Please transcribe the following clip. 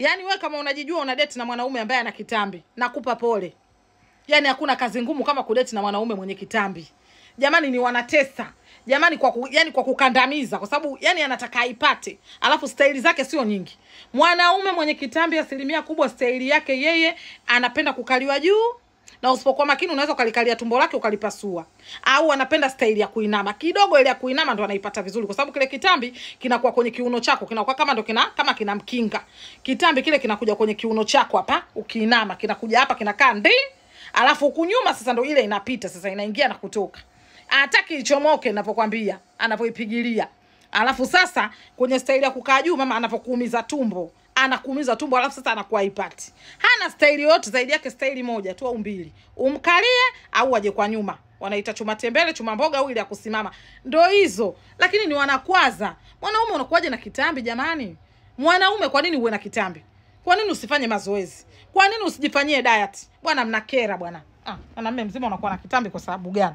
Yani wewe kama unajijua una date na mwanaume ambaye ana kitambi, nakupa pole. Yani hakuna kazi ngumu kama kudate na mwanaume mwenye kitambi. Jamani ni wanatesa. Jamani kwa kukandamiza, kwa sababu yani anataka aipate. Alafu staili zake sio nyingi. Mwanaume mwenye kitambi asilimia kubwa staili yake yeye anapenda kukaliwa juu, na usipokuwa makini unaweza ukalikalia tumbo lake ukalipasua. Au anapenda staili ya kuinama. Kidogo ile ya kuinama ndo anaipata vizuri, kwa sababu kile kitambi kinakuwa kwenye kiuno chako, kinakuwa kama ndo kama kina mkinga. Kitambi kile kinakuja kwenye kiuno chako hapa, ukiinama kinakuja hapa kinakaa ndi. Alafu huku nyuma sasa ndo ile inapita, sasa inaingia na kutoka. Hataki ichomoke ninapokuambia, anapoipigilia. Alafu sasa kwenye staili ya kukaa juu mama anapokuumiza tumbo, anakuumiza tumbo, alafu sasa anakuwa ipati. Hana staili yote zaidi yake staili moja tu au mbili. Umkalie au aje kwa nyuma. Wanaita chuma tembele, chuma mboga au ile ya kusimama. Ndo hizo. Lakini ni wanakwaza. Mwanaume unakuaje na kitambi jamani? Mwanaume kwa nini uwe na kitambi? Kwa nini usifanye mazoezi? Kwa nini usijifanyie diet? Bwana mnakera bwana. Mwanamume mzima unakuwa na kitambi kwa sababu gani?